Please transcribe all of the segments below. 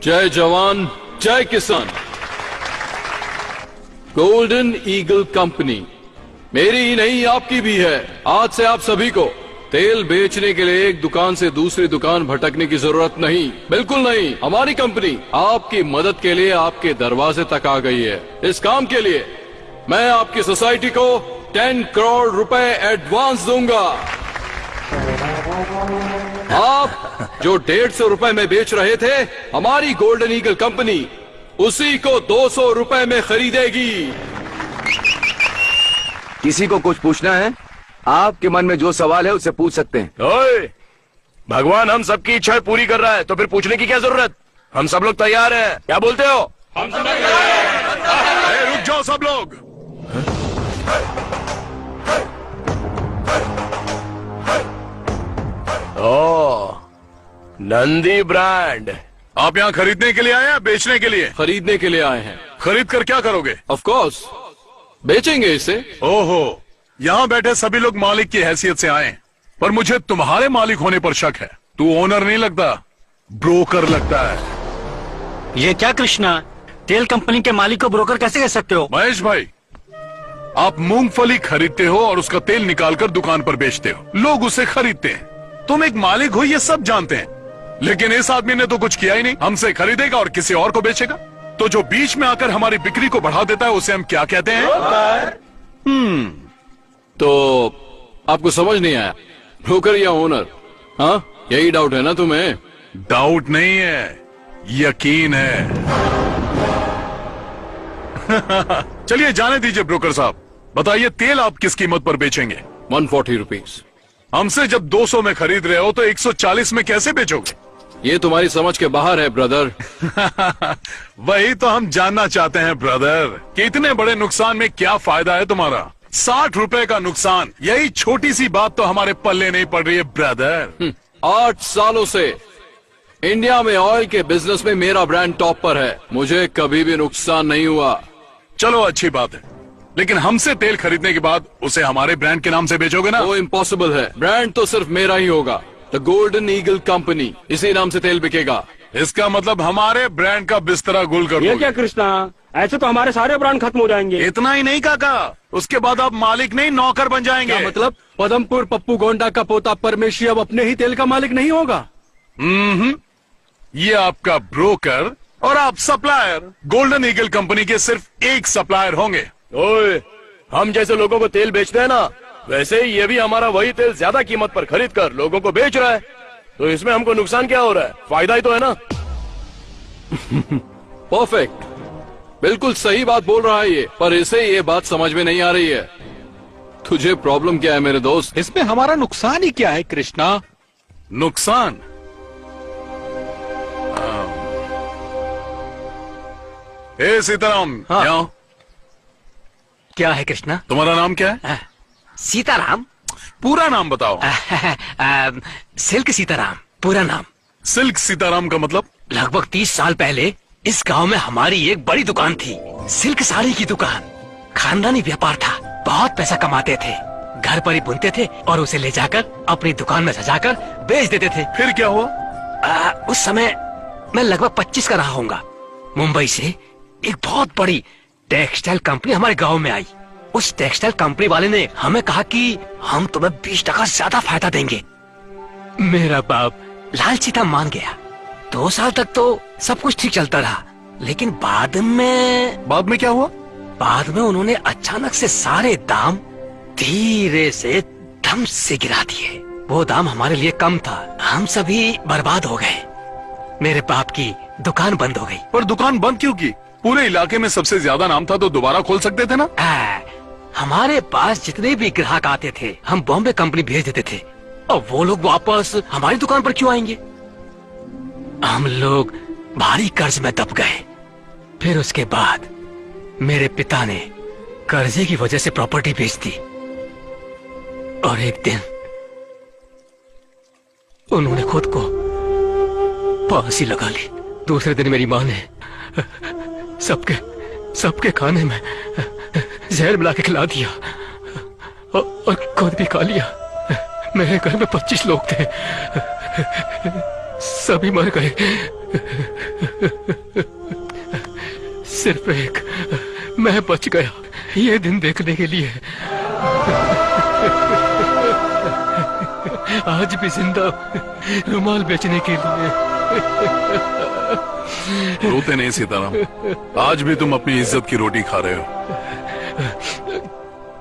जय जवान जय किसान। गोल्डन ईगल कंपनी मेरी ही नहीं आपकी भी है। आज से आप सभी को तेल बेचने के लिए एक दुकान से दूसरी दुकान भटकने की जरूरत नहीं, बिल्कुल नहीं। हमारी कंपनी आपकी मदद के लिए आपके दरवाजे तक आ गई है। इस काम के लिए मैं आपकी सोसाइटी को 10 करोड़ रुपए एडवांस दूंगा। आप जो 150 रुपए में बेच रहे थे, हमारी गोल्डन ईगल कंपनी उसी को 200 रुपए में खरीदेगी। किसी को कुछ पूछना है? आपके मन में जो सवाल है उससे पूछ सकते हैं। ओए, भगवान हम सबकी इच्छाएं पूरी कर रहा है तो फिर पूछने की क्या जरूरत? हम सब लोग तैयार हैं। क्या बोलते हो? हम सब तैयार हैं। रुक जाओ सब लोग। ओ, नंदी ब्रांड। आप यहाँ खरीदने के लिए आए हैं, बेचने के लिए? खरीदने के लिए आए हैं। खरीद कर क्या करोगे? ऑफ कोर्स बेचेंगे इसे। ओहो, यहाँ बैठे सभी लोग मालिक की हैसियत से आए हैं, पर मुझे तुम्हारे मालिक होने पर शक है। तू ओनर नहीं लगता, ब्रोकर लगता है। ये क्या कृष्णा, तेल कंपनी के मालिक को ब्रोकर कैसे कह सकते हो? महेश भाई, आप मूंगफली खरीदते हो और उसका तेल निकालकर दुकान पर बेचते हो, लोग उसे खरीदते हैं। तुम एक मालिक हो ये सब जानते हैं, लेकिन इस आदमी ने तो कुछ किया ही नहीं। हमसे खरीदेगा और किसी और को बेचेगा। तो जो बीच में आकर हमारी बिक्री को बढ़ा देता है उसे हम क्या कहते हैं? तो आपको समझ नहीं आया, ब्रोकर या ओनर? हाँ, यही डाउट है ना तुम्हें? डाउट नहीं है, यकीन है। चलिए जाने दीजिए ब्रोकर साहब, बताइए तेल आप किस कीमत पर बेचेंगे? 140 रुपीज। हमसे जब 200 में खरीद रहे हो तो 140 में कैसे बेचोगे? ये तुम्हारी समझ के बाहर है ब्रदर। वही तो हम जानना चाहते हैं ब्रदर, कि इतने बड़े नुकसान में क्या फायदा है तुम्हारा? 60 रुपए का नुकसान, यही छोटी सी बात तो हमारे पल्ले नहीं पड़ रही है ब्रदर। 8 सालों से इंडिया में ऑयल के बिजनेस में मेरा ब्रांड टॉप पर है, मुझे कभी भी नुकसान नहीं हुआ। चलो अच्छी बात है, लेकिन हमसे तेल खरीदने के बाद उसे हमारे ब्रांड के नाम से बेचोगे ना? वो इम्पॉसिबल है। ब्रांड तो सिर्फ मेरा ही होगा, द गोल्डन ईगल कंपनी, इसी नाम से तेल बिकेगा। इसका मतलब हमारे ब्रांड का बिस्तरा गुल कर ये दोगे? क्या कृष्णा, ऐसे तो हमारे सारे ब्रांड खत्म हो जाएंगे। इतना ही नहीं काका, उसके बाद आप मालिक नहीं नौकर बन जाएंगे। क्या मतलब? पदमपुर पप्पू गोंडा का पोता परमेशी अब अपने ही तेल का मालिक नहीं होगा? ये आपका ब्रोकर और आप सप्लायर। गोल्डन ईगल कंपनी के सिर्फ एक सप्लायर होंगे। ओए, हम जैसे लोगों को तेल बेचते हैं ना, वैसे ही ये भी हमारा वही तेल ज्यादा कीमत पर खरीद कर लोगों को बेच रहा है। तो इसमें हमको नुकसान क्या हो रहा है? फायदा ही तो है ना। परफेक्ट, बिल्कुल सही बात बोल रहा है ये, पर इसे ये बात समझ में नहीं आ रही है। तुझे प्रॉब्लम क्या है मेरे दोस्त? इसमें हमारा नुकसान ही क्या है कृष्णा? नुकसान? ए सीताराम, हाँ। यहाँ। क्या है कृष्णा? तुम्हारा नाम क्या है? सीताराम। पूरा नाम बताओ। सिल्क सीताराम पूरा नाम। सिल्क सीताराम का मतलब? लगभग 30 साल पहले इस गांव में हमारी एक बड़ी दुकान थी, सिल्क साड़ी की दुकान। खानदानी व्यापार था, बहुत पैसा कमाते थे, घर पर ही बुनते थे और उसे ले जाकर अपनी दुकान में सजाकर बेच देते थे। फिर क्या हुआ? उस समय मैं लगभग 25 का रहा होऊंगा। मुंबई से एक बहुत बड़ी टेक्सटाइल कंपनी हमारे गांव में आई। उस टेक्सटाइल कंपनी वाले ने हमें कहा कि हम तुम्हें 20% ज्यादा फायदा देंगे। मेरा बाप लालची था, मान गया। 2 साल तक तो सब कुछ ठीक चलता रहा, लेकिन बाद में क्या हुआ? बाद में उन्होंने अचानक से सारे दाम धीरे से धम से गिरा दिए। वो दाम हमारे लिए कम था, हम सभी बर्बाद हो गए। मेरे बाप की दुकान बंद हो गई। पर दुकान बंद क्यों की? पूरे इलाके में सबसे ज्यादा नाम था तो दोबारा खोल सकते थे ना? हमारे पास जितने भी ग्राहक आते थे हम बॉम्बे कंपनी भेज देते थे, और वो लोग वापस हमारी दुकान पर क्यों आएंगे? हम लोग भारी कर्ज में दब गए। फिर उसके बाद मेरे पिता ने कर्जे की वजह से प्रॉपर्टी बेच दी, और एक दिन उन्होंने खुद को फांसी लगा ली। दूसरे दिन मेरी माँ ने सबके खाने में जहर मिला के खिला दिया और खुद भी खा लिया। मेरे घर में 25 लोग थे, सभी मर गए। सिर्फ एक मैं बच गया ये दिन देखने के लिए। आज भी जिंदा रुमाल बेचने के लिए। रोते नहीं सीताराम, आज भी तुम अपनी इज्जत की रोटी खा रहे हो।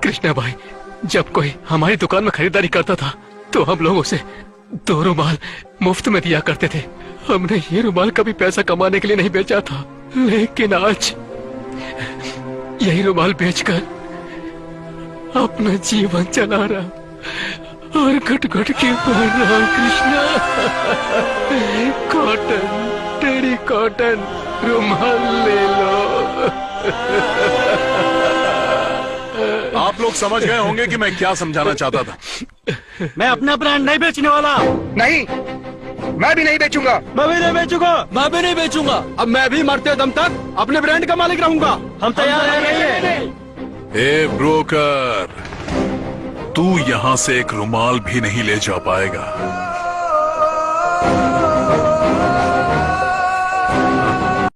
कृष्णा भाई, जब कोई हमारी दुकान में खरीदारी करता था तो हम लोग उसे 2 रुमाल मुफ्त में दिया करते थे। हमने ये रुमाल कभी पैसा कमाने के लिए नहीं बेचा था, लेकिन आज यही रुमाल बेचकर अपना जीवन चला रहा और घट घट के मर रहा हूं। कृष्णा, कॉटन, तेरी कॉटन रुमाल ले लो। आप लोग समझ गए होंगे कि मैं क्या समझाना चाहता था। मैं अपना ब्रांड नहीं बेचने वाला। नहीं, मैं भी नहीं बेचूंगा। मैं भी नहीं बेचूंगा। मैं भी नहीं बेचूंगा। अब मैं भी मरते दम तक अपने ब्रांड का मालिक रहूंगा। हम तैयार हैं। ए ब्रोकर, तू यहाँ से एक रुमाल भी नहीं ले जा पाएगा।